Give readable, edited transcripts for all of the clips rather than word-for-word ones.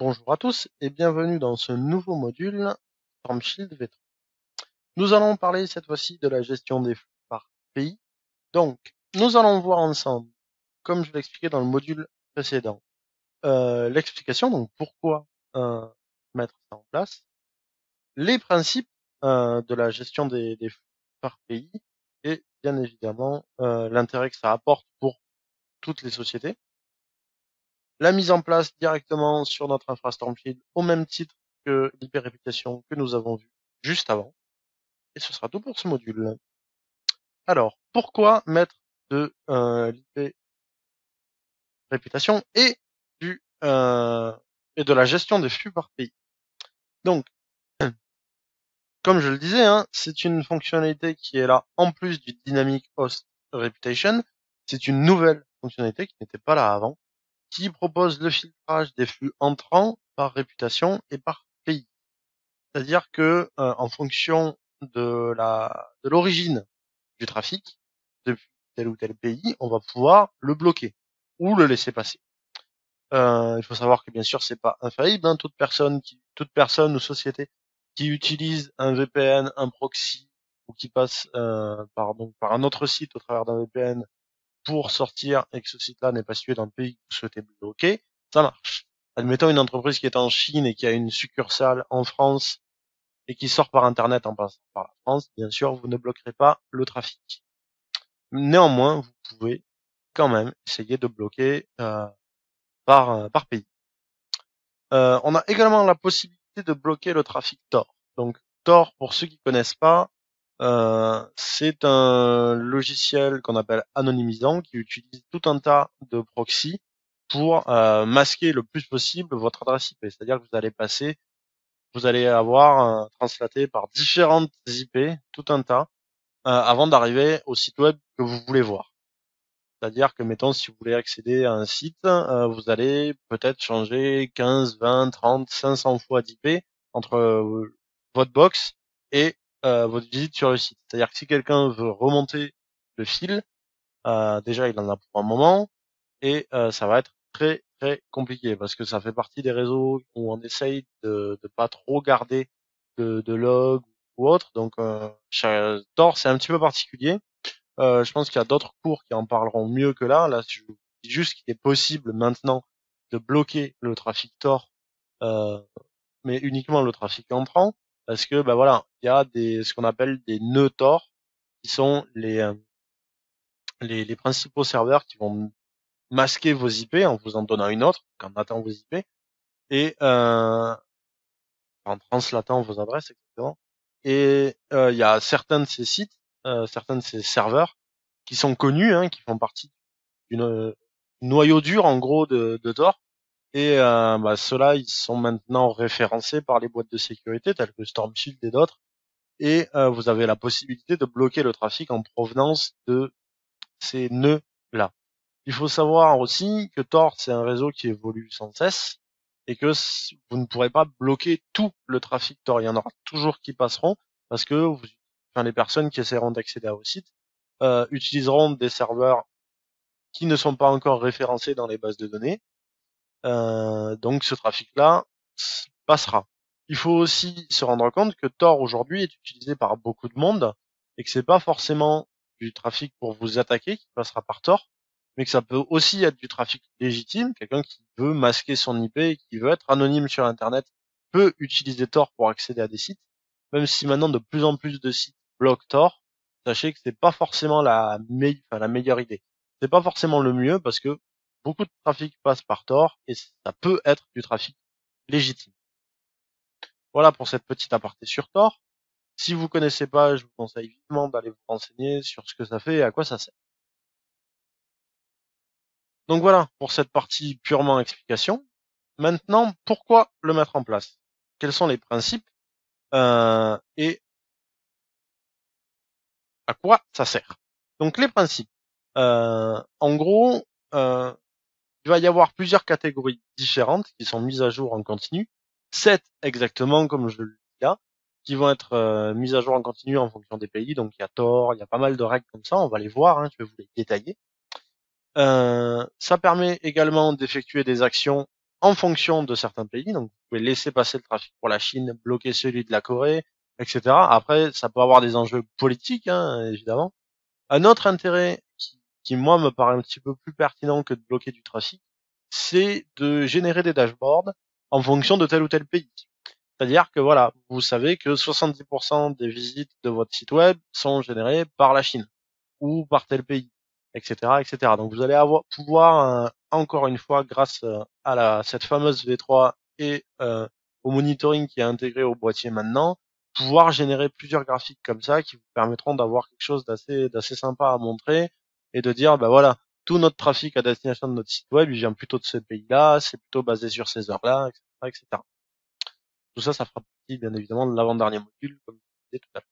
Bonjour à tous et bienvenue dans ce nouveau module StormShield V3. Nous allons parler cette fois-ci de la gestion des flux par pays. Donc, nous allons voir ensemble, comme je l'expliquais dans le module précédent, l'explication, donc pourquoi mettre ça en place, les principes de la gestion des flux par pays et bien évidemment l'intérêt que ça apporte pour toutes les sociétés. La mise en place directement sur notre infra StormShield au même titre que l'IP réputation que nous avons vu juste avant. Et ce sera tout pour ce module. Alors, pourquoi mettre de l'IP réputation et et de la gestion des flux par pays? Donc, comme je le disais, hein, c'est une fonctionnalité qui est là en plus du Dynamic Host Reputation. C'est une nouvelle fonctionnalité qui n'était pas là avant, qui propose le filtrage des flux entrants par réputation et par pays. C'est-à-dire que en fonction de l'origine du trafic depuis tel ou tel pays, on va pouvoir le bloquer ou le laisser passer. Il faut savoir que bien sûr c'est pas infaillible, hein, toute personne ou société qui utilise un VPN, un proxy ou qui passe par un autre site au travers d'un VPN pour sortir et que ce site-là n'est pas situé dans le pays que vous souhaitez bloquer, ça marche. Admettons une entreprise qui est en Chine et qui a une succursale en France et qui sort par Internet en passant par la France, bien sûr, vous ne bloquerez pas le trafic. Néanmoins, vous pouvez quand même essayer de bloquer par pays. On a également la possibilité de bloquer le trafic Tor. Donc Tor, pour ceux qui connaissent pas, c'est un logiciel qu'on appelle anonymisant qui utilise tout un tas de proxys pour masquer le plus possible votre adresse IP. C'est-à-dire que vous allez avoir translaté par différentes IP, tout un tas, avant d'arriver au site web que vous voulez voir. C'est-à-dire que, mettons, si vous voulez accéder à un site, vous allez peut-être changer 15, 20, 30, 500 fois d'IP entre votre box et votre visite sur le site. C'est-à-dire que si quelqu'un veut remonter le fil, déjà il en a pour un moment et ça va être très très compliqué parce que ça fait partie des réseaux où on essaye de pas trop garder de log ou autre. Donc Tor c'est un petit peu particulier. Je pense qu'il y a d'autres cours qui en parleront mieux que là. Là, je dis juste qu'il est possible maintenant de bloquer le trafic Tor, euh, mais uniquement le trafic entrant, parce que bah voilà, il y a ce qu'on appelle des nœuds Tor, qui sont les principaux serveurs qui vont masquer vos IP en vous en donnant une autre, en attendant vos IP, et en translatant vos adresses, etc. Et il y a certains de ces sites, certains de ces serveurs qui sont connus, hein, qui font partie d'une noyau dur en gros de Tor. Et bah, ceux-là, ils sont maintenant référencés par les boîtes de sécurité telles que Stormshield et d'autres. Et vous avez la possibilité de bloquer le trafic en provenance de ces nœuds-là. Il faut savoir aussi que Tor, c'est un réseau qui évolue sans cesse et que vous ne pourrez pas bloquer tout le trafic Tor. Il y en aura toujours qui passeront parce que les personnes qui essaieront d'accéder à vos sites utiliseront des serveurs qui ne sont pas encore référencés dans les bases de données. Donc ce trafic-là passera. Il faut aussi se rendre compte que Tor aujourd'hui est utilisé par beaucoup de monde et que c'est pas forcément du trafic pour vous attaquer qui passera par Tor, mais que ça peut aussi être du trafic légitime, quelqu'un qui veut masquer son IP et qui veut être anonyme sur Internet peut utiliser Tor pour accéder à des sites, même si maintenant de plus en plus de sites bloquent Tor, sachez que c'est pas forcément la meilleure idée. C'est pas forcément le mieux parce que beaucoup de trafic passe par Tor et ça peut être du trafic légitime. Voilà pour cette petite aparté sur Tor. Si vous connaissez pas, je vous conseille vivement d'aller vous renseigner sur ce que ça fait et à quoi ça sert. Donc voilà pour cette partie purement explication. Maintenant, pourquoi le mettre en place? Quels sont les principes et à quoi ça sert? Donc les principes. En gros, il va y avoir plusieurs catégories différentes qui sont mises à jour en continu. 7 exactement, comme je le dis là, qui vont être mises à jour en continu en fonction des pays. Donc il y a Tor, il y a pas mal de règles comme ça, on va les voir, hein, je vais vous les détailler. Ça permet également d'effectuer des actions en fonction de certains pays. Donc, vous pouvez laisser passer le trafic pour la Chine, bloquer celui de la Corée, etc. Après, ça peut avoir des enjeux politiques, hein, évidemment. Un autre intérêt qui, moi, me paraît un petit peu plus pertinent que de bloquer du trafic, c'est de générer des dashboards en fonction de tel ou tel pays. C'est-à-dire que voilà, vous savez que 70% des visites de votre site web sont générées par la Chine ou par tel pays, etc., etc. Donc vous allez pouvoir encore une fois, grâce à cette fameuse V3 et au monitoring qui est intégré au boîtier maintenant, pouvoir générer plusieurs graphiques comme ça qui vous permettront d'avoir quelque chose d'assez sympa à montrer et de dire, bah voilà, tout notre trafic à destination de notre site web, il vient plutôt de ce pays-là, c'est plutôt basé sur ces heures-là, etc., etc. Tout ça, ça fera partie, bien évidemment, de l'avant-dernier module, comme je disais tout à l'heure.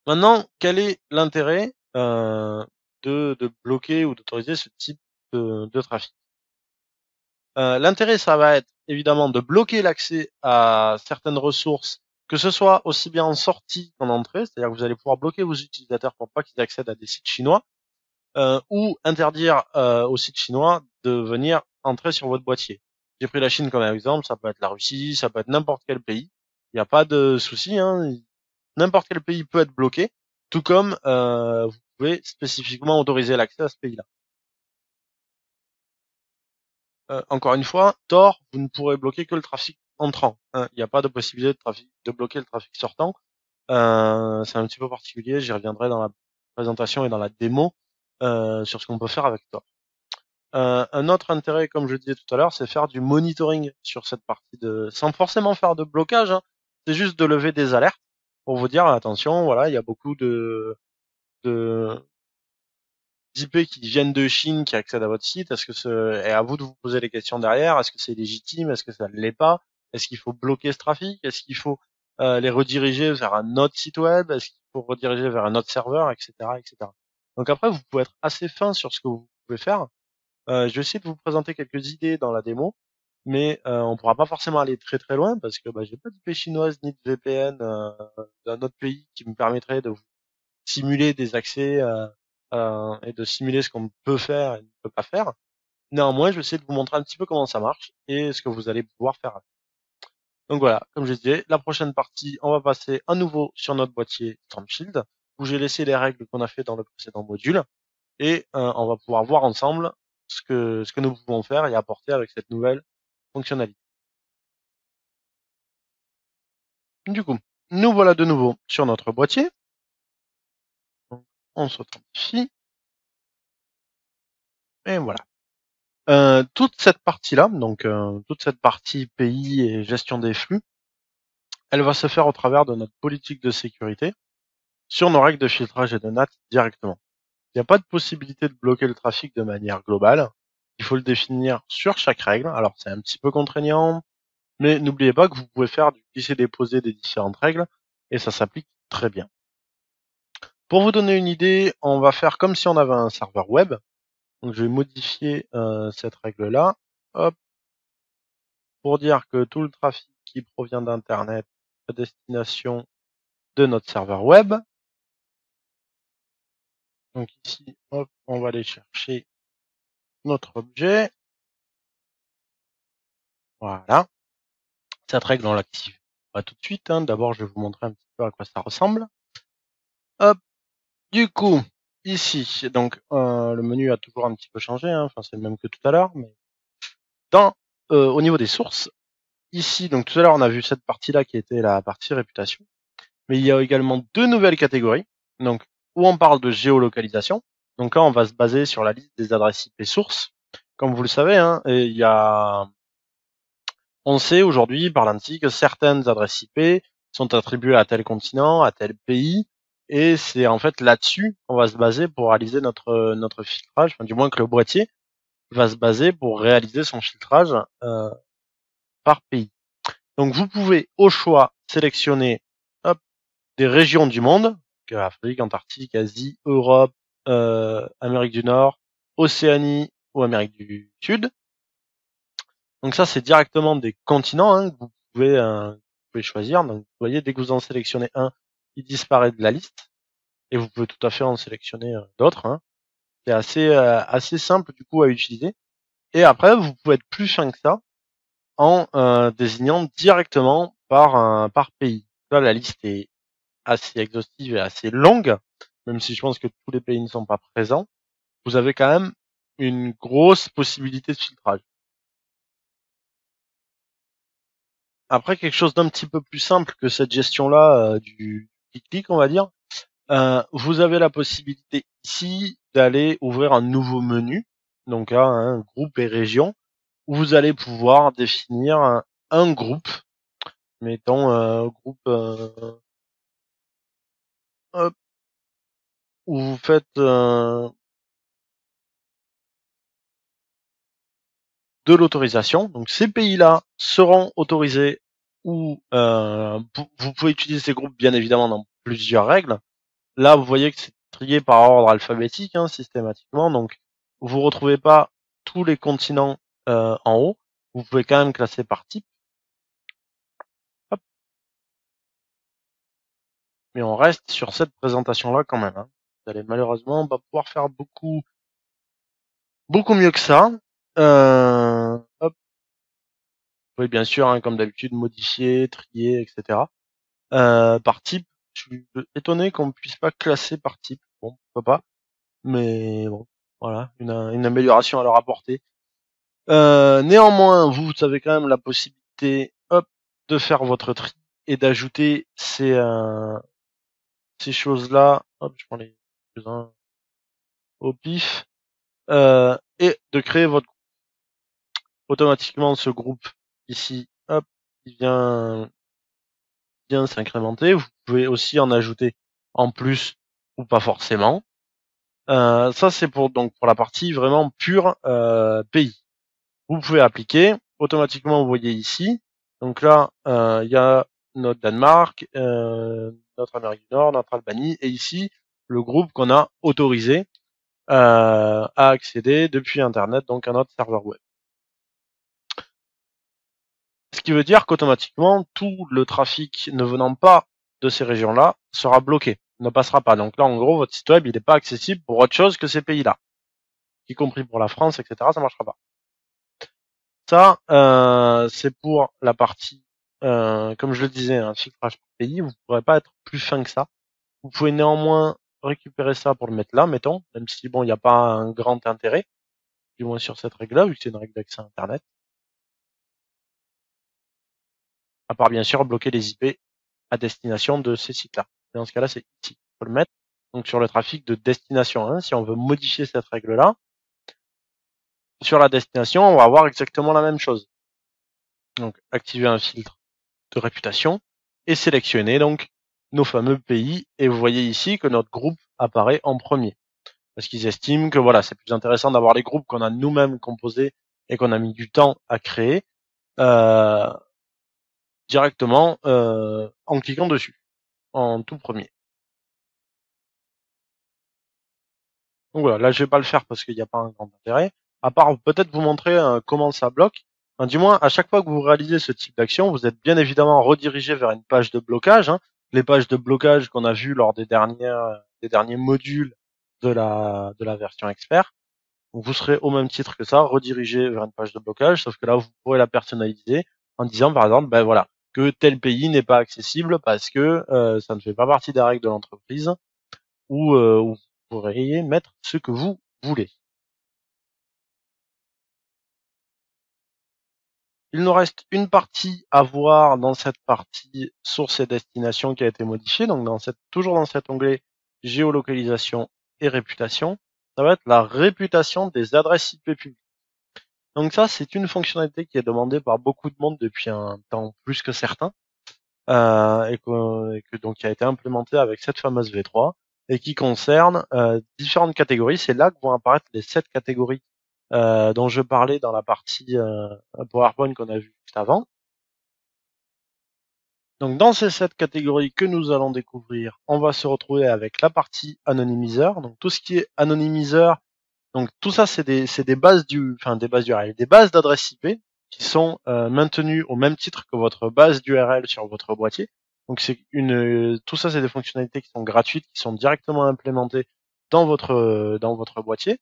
Maintenant, quel est l'intérêt de bloquer ou d'autoriser ce type de trafic? L'intérêt, ça va être évidemment de bloquer l'accès à certaines ressources, que ce soit aussi bien en sortie qu'en entrée, c'est-à-dire que vous allez pouvoir bloquer vos utilisateurs pour pas qu'ils accèdent à des sites chinois, ou interdire aux sites chinois de venir entrer sur votre boîtier. J'ai pris la Chine comme exemple, ça peut être la Russie, ça peut être n'importe quel pays. Il n'y a pas de souci, hein. N'importe quel pays peut être bloqué, tout comme vous pouvez spécifiquement autoriser l'accès à ce pays-là. Encore une fois, Tor, vous ne pourrez bloquer que le trafic entrant, hein. Il n'y a pas de possibilité de bloquer le trafic sortant. C'est un petit peu particulier, j'y reviendrai dans la présentation et dans la démo sur ce qu'on peut faire avec Tor. Un autre intérêt, comme je disais tout à l'heure, c'est faire du monitoring sur cette partie sans forcément faire de blocage, hein. C'est juste de lever des alertes pour vous dire attention, voilà, il y a beaucoup de d'IP qui viennent de Chine qui accèdent à votre site. Et à vous de vous poser les questions derrière. Est-ce que c'est légitime? Est-ce que ça ne l'est pas? Est-ce qu'il faut bloquer ce trafic? Est-ce qu'il faut les rediriger vers un autre site web? Est-ce qu'il faut rediriger vers un autre serveur, etc., etc. Donc après, vous pouvez être assez fin sur ce que vous pouvez faire. Je vais essayer de vous présenter quelques idées dans la démo, mais on pourra pas forcément aller très très loin parce que j'ai pas d'IP chinoise ni de VPN d'un autre pays qui me permettrait de vous simuler des accès et de simuler ce qu'on peut faire et ne peut pas faire. Néanmoins, je vais essayer de vous montrer un petit peu comment ça marche et ce que vous allez pouvoir faire. Donc voilà, comme je disais, la prochaine partie, on va passer à nouveau sur notre boîtier StormShield, où j'ai laissé les règles qu'on a fait dans le précédent module, et on va pouvoir voir ensemble ce que nous pouvons faire et apporter avec cette nouvelle fonctionnalité. Du coup, nous voilà de nouveau sur notre boîtier. Donc, on s'authentifie. Et voilà. Toute cette partie-là, donc toute cette partie pays et gestion des flux, elle va se faire au travers de notre politique de sécurité sur nos règles de filtrage et de NAT directement. Il n'y a pas de possibilité de bloquer le trafic de manière globale. Il faut le définir sur chaque règle. Alors c'est un petit peu contraignant, mais n'oubliez pas que vous pouvez faire du glisser-déposer des différentes règles et ça s'applique très bien. Pour vous donner une idée, on va faire comme si on avait un serveur web. Donc je vais modifier cette règle-là. Hop, pour dire que tout le trafic qui provient d'Internet à destination de notre serveur web. Donc ici, hop, on va aller chercher notre objet. Voilà. Cette règle, on l'active pas tout de suite, hein. D'abord, je vais vous montrer un petit peu à quoi ça ressemble. Hop. Du coup, ici, donc le menu a toujours un petit peu changé, hein. Enfin, c'est le même que tout à l'heure, mais au niveau des sources, ici, donc tout à l'heure, on a vu cette partie-là qui était la partie réputation. Mais il y a également deux nouvelles catégories. Donc, où on parle de géolocalisation. Donc là, on va se baser sur la liste des adresses IP sources. Comme vous le savez, hein, on sait aujourd'hui par l'ANSSI que certaines adresses IP sont attribuées à tel continent, à tel pays, et c'est en fait là-dessus qu'on va se baser pour réaliser notre filtrage, enfin, du moins que le boîtier va se baser pour réaliser son filtrage par pays. Donc vous pouvez au choix sélectionner des régions du monde, Afrique, Antarctique, Asie, Europe, Amérique du Nord, Océanie ou Amérique du Sud. Donc ça, c'est directement des continents, hein, que vous pouvez choisir. Donc vous voyez, dès que vous en sélectionnez un, il disparaît de la liste. Et vous pouvez tout à fait en sélectionner d'autres, hein. C'est assez simple du coup à utiliser. Et après, vous pouvez être plus fin que ça en désignant directement par pays. Là, la liste est assez exhaustive et assez longue, même si je pense que tous les pays ne sont pas présents. Vous avez quand même une grosse possibilité de filtrage. Après, quelque chose d'un petit peu plus simple que cette gestion-là du clic-clic, on va dire, vous avez la possibilité ici d'aller ouvrir un nouveau menu, donc là, un groupe et région, où vous allez pouvoir définir un groupe, mettons groupe hop, où vous faites de l'autorisation. Donc ces pays-là seront autorisés ou vous pouvez utiliser ces groupes bien évidemment dans plusieurs règles. Là, vous voyez que c'est trié par ordre alphabétique systématiquement, donc vous retrouvez pas tous les continents en haut. Vous pouvez quand même classer par type. Hop. Mais on reste sur cette présentation-là quand même. Vous allez malheureusement pas pouvoir faire beaucoup mieux que ça. Hop. Vous pouvez bien sûr, comme d'habitude, modifier, trier, etc. Par type, je suis étonné qu'on ne puisse pas classer par type. Bon, pourquoi pas. Mais bon, voilà, une amélioration à leur apporter. Néanmoins, vous avez quand même la possibilité, hop, de faire votre tri et d'ajouter ces choses-là. Hop, je prends les uns au pif. Et de créer votre groupe. Automatiquement, ce groupe ici, hop, il vient s'incrémenter. Vous pouvez aussi en ajouter en plus ou pas forcément. Ça, c'est pour la partie vraiment pure pays. Vous pouvez appliquer. Automatiquement, vous voyez ici. Donc là, il y a notre Danemark, notre Amérique du Nord, notre Albanie, et ici, le groupe qu'on a autorisé à accéder depuis Internet, donc à notre serveur web. Ce qui veut dire qu'automatiquement, tout le trafic ne venant pas de ces régions-là sera bloqué, ne passera pas. Donc là, en gros, votre site web, il n'est pas accessible pour autre chose que ces pays-là, y compris pour la France, etc. Ça marchera pas. Ça, c'est pour la partie, comme je le disais, un filtrage par pays. Vous ne pourrez pas être plus fin que ça. Vous pouvez néanmoins récupérer ça pour le mettre là, mettons, même si bon, il n'y a pas un grand intérêt, du moins sur cette règle-là, vu que c'est une règle d'accès à Internet. À part bien sûr bloquer les IP à destination de ces sites-là. Et dans ce cas-là, c'est ici. Il faut le mettre donc sur le trafic de destination. Si on veut modifier cette règle-là, sur la destination, on va avoir exactement la même chose. Donc, activer un filtre de réputation et sélectionner donc nos fameux pays. Et vous voyez ici que notre groupe apparaît en premier. Parce qu'ils estiment que voilà, c'est plus intéressant d'avoir les groupes qu'on a nous-mêmes composés et qu'on a mis du temps à créer directement en cliquant dessus, en tout premier. Donc voilà, là je vais pas le faire parce qu'il n'y a pas un grand intérêt. À part peut-être vous montrer comment ça bloque. Enfin, du moins, à chaque fois que vous réalisez ce type d'action, vous êtes bien évidemment redirigé vers une page de blocage. Les pages de blocage qu'on a vues lors des derniers modules de la version expert. Donc, vous serez au même titre que ça, redirigé vers une page de blocage, sauf que là, vous pourrez la personnaliser en disant, par exemple, ben voilà, que tel pays n'est pas accessible parce que ça ne fait pas partie des règles de l'entreprise, ou vous pourriez mettre ce que vous voulez. Il nous reste une partie à voir dans cette partie source et destination qui a été modifiée, donc toujours dans cet onglet géolocalisation et réputation. Ça va être la réputation des adresses IP publiques. Donc ça, c'est une fonctionnalité qui est demandée par beaucoup de monde depuis un temps plus que certain, et que donc qui a été implémentée avec cette fameuse V3 et qui concerne différentes catégories. C'est là que vont apparaître les 7 catégories dont je parlais dans la partie PowerPoint qu'on a vu juste avant. Donc dans ces 7 catégories que nous allons découvrir, on va se retrouver avec la partie anonymiseur. Donc tout ce qui est anonymiseur, donc tout ça c'est des bases d'URL, des bases d'adresses IP qui sont maintenues au même titre que votre base d'URL sur votre boîtier. Donc tout ça c'est des fonctionnalités qui sont gratuites, qui sont directement implémentées dans votre boîtier.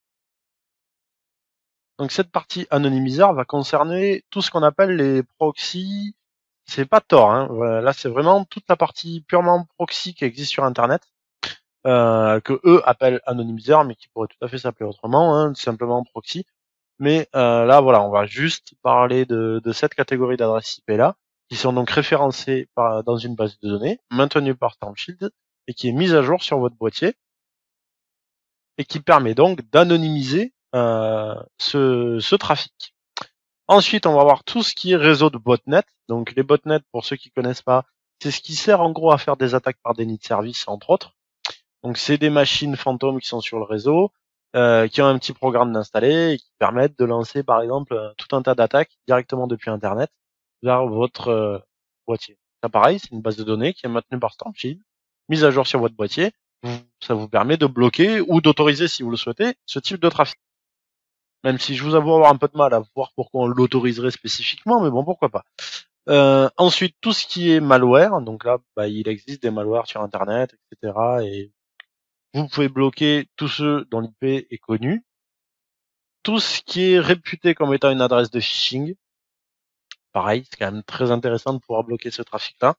Donc cette partie anonymiseur va concerner tout ce qu'on appelle les proxys. C'est pas Tor, hein. Voilà, là c'est vraiment toute la partie purement proxy qui existe sur Internet, que eux appellent anonymiseur, mais qui pourrait tout à fait s'appeler autrement, hein, simplement proxy. Mais là voilà, on va juste parler de cette catégorie d'adresses IP là, qui sont donc référencées dans une base de données, maintenue par Stormshield, et qui est mise à jour sur votre boîtier, et qui permet donc d'anonymiser ce trafic. Ensuite, on va voir tout ce qui est réseau de botnet. Donc les botnets, pour ceux qui connaissent pas, c'est ce qui sert en gros à faire des attaques par déni de service, entre autres. Donc c'est des machines fantômes qui sont sur le réseau, qui ont un petit programme d'installer et qui permettent de lancer par exemple tout un tas d'attaques directement depuis Internet vers votre boîtier. Ça pareil, c'est une base de données qui est maintenue par Stormshield, mise à jour sur votre boîtier. Ça vous permet de bloquer ou d'autoriser, si vous le souhaitez, ce type de trafic. Même si je vous avoue avoir un peu de mal à voir pourquoi on l'autoriserait spécifiquement, mais bon, pourquoi pas. Ensuite, tout ce qui est malware, donc là, il existe des malwares sur Internet, etc. Et vous pouvez bloquer tous ceux dont l'IP est connu. Tout ce qui est réputé comme étant une adresse de phishing, pareil, c'est quand même très intéressant de pouvoir bloquer ce trafic-là.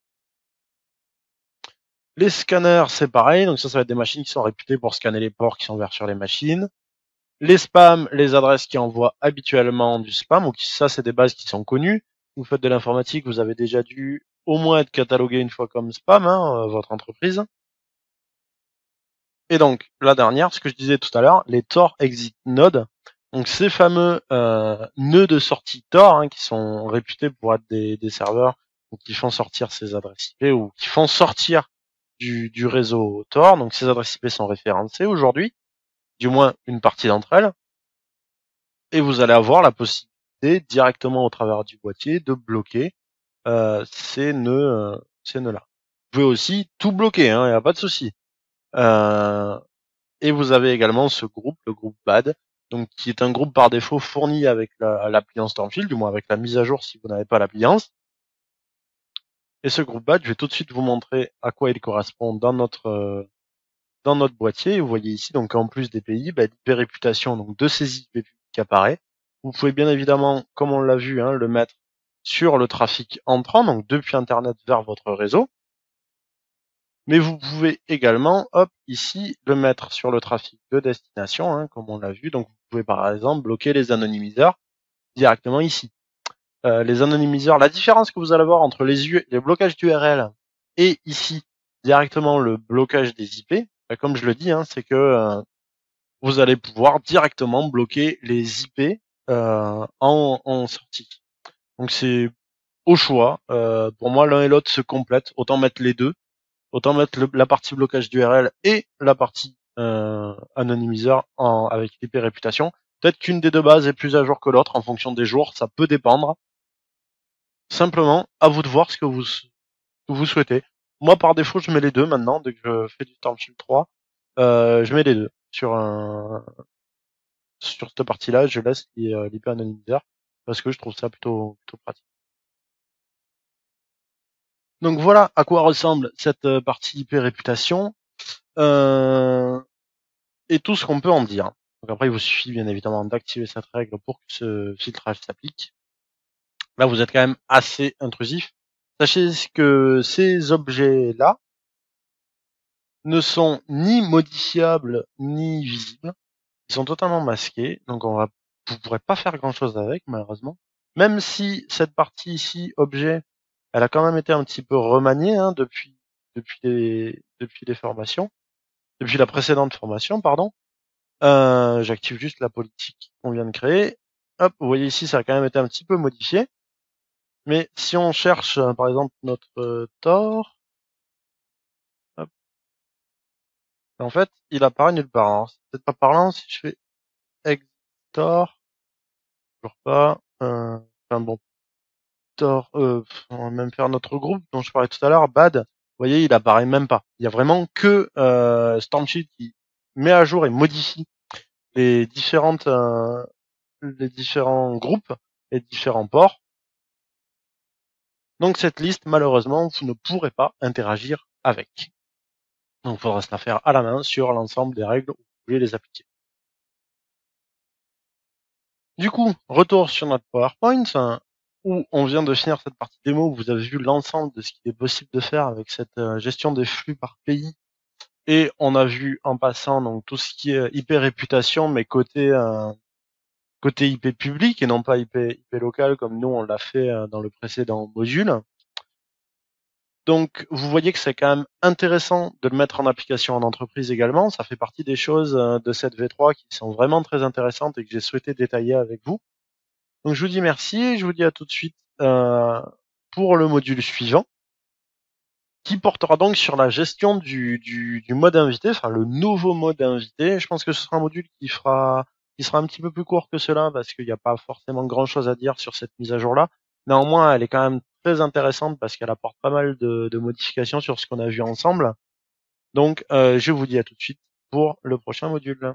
Les scanners, c'est pareil, donc ça va être des machines qui sont réputées pour scanner les ports qui sont ouverts sur les machines. Les spams, les adresses qui envoient habituellement du spam, ou ça c'est des bases qui sont connues. Vous faites de l'informatique, vous avez déjà dû au moins être catalogué une fois comme spam, hein, votre entreprise. Et donc, la dernière, ce que je disais tout à l'heure, les Tor Exit Nodes. Donc ces fameux nœuds de sortie Tor, hein, qui sont réputés pour être des serveurs qui font sortir ces adresses IP ou qui font sortir du réseau Tor. Donc ces adresses IP sont référencées aujourd'hui, du moins une partie d'entre elles. Et vous allez avoir la possibilité directement au travers du boîtier de bloquer ces nœuds-là. Vous pouvez aussi tout bloquer, hein, il n'y a pas de souci. Et vous avez également ce groupe, le groupe BAD, donc qui est un groupe par défaut fourni avec l'appliance Stormshield, du moins avec la mise à jour si vous n'avez pas l'appliance. Et ce groupe BAD, je vais tout de suite vous montrer à quoi il correspond dans notre boîtier. Vous voyez ici, donc en plus des pays, l'IP réputation donc de ces IP qui apparaît. Vous pouvez bien évidemment, comme on l'a vu, hein, le mettre sur le trafic entrant, donc depuis Internet vers votre réseau. Mais vous pouvez également, hop, ici, le mettre sur le trafic de destination, hein, comme on l'a vu. Donc, vous pouvez par exemple bloquer les anonymiseurs directement ici. Les anonymiseurs, la différence que vous allez voir entre les blocages d'URL et ici, directement le blocage des IP, comme je le dis, hein, c'est que vous allez pouvoir directement bloquer les IP en sortie. Donc, c'est au choix. Pour moi, l'un et l'autre se complètent. Autant mettre les deux. Autant mettre la partie blocage d'URL et la partie anonymiseur avec l'IP réputation. Peut-être qu'une des deux bases est plus à jour que l'autre en fonction des jours, ça peut dépendre. Simplement, à vous de voir ce que vous souhaitez. Moi, par défaut, je mets les deux maintenant, dès que je fais du Stormshield 3. Je mets les deux. Sur cette partie-là, je laisse l'IP anonymiseur parce que je trouve ça plutôt pratique. Donc voilà à quoi ressemble cette partie IP réputation. Et tout ce qu'on peut en dire. Donc après, il vous suffit bien évidemment d'activer cette règle pour que ce filtrage s'applique. Là, vous êtes quand même assez intrusif. Sachez que ces objets-là ne sont ni modifiables ni visibles. Ils sont totalement masqués, donc vous pourrez pas faire grand-chose avec, malheureusement. Même si cette partie ici, objet, elle a quand même été un petit peu remaniée hein, depuis les formations, depuis la précédente formation, pardon. J'active juste la politique qu'on vient de créer. Hop, vous voyez ici, ça a quand même été un petit peu modifié. Mais si on cherche, par exemple, notre Tor, hop, en fait, il apparaît nulle part. Alors, c'est peut-être pas parlant si je fais exit Tor, toujours pas. Enfin bon, Tor, on va même faire notre groupe dont je parlais tout à l'heure, Bad. Vous voyez, il apparaît même pas. Il y a vraiment que Stormshield qui met à jour et modifie les les différents groupes, les différents ports. Donc cette liste, malheureusement, vous ne pourrez pas interagir avec. Donc il faudra se la faire à la main sur l'ensemble des règles où vous voulez les appliquer. Du coup, retour sur notre PowerPoint, où on vient de finir cette partie démo, où vous avez vu l'ensemble de ce qu'il est possible de faire avec cette gestion des flux par pays. Et on a vu en passant donc tout ce qui est IP réputation, mais côté IP public et non pas IP local comme nous on l'a fait dans le précédent module. Donc vous voyez que c'est quand même intéressant de le mettre en application en entreprise également. Ça fait partie des choses de cette V3 qui sont vraiment très intéressantes et que j'ai souhaité détailler avec vous. Donc je vous dis merci et je vous dis à tout de suite pour le module suivant, qui portera donc sur la gestion du mode invité, enfin le nouveau mode invité. Je pense que ce sera un module qui sera un petit peu plus court que cela parce qu'il n'y a pas forcément grand chose à dire sur cette mise à jour là. Néanmoins, elle est quand même très intéressante parce qu'elle apporte pas mal de modifications sur ce qu'on a vu ensemble. Donc je vous dis à tout de suite pour le prochain module.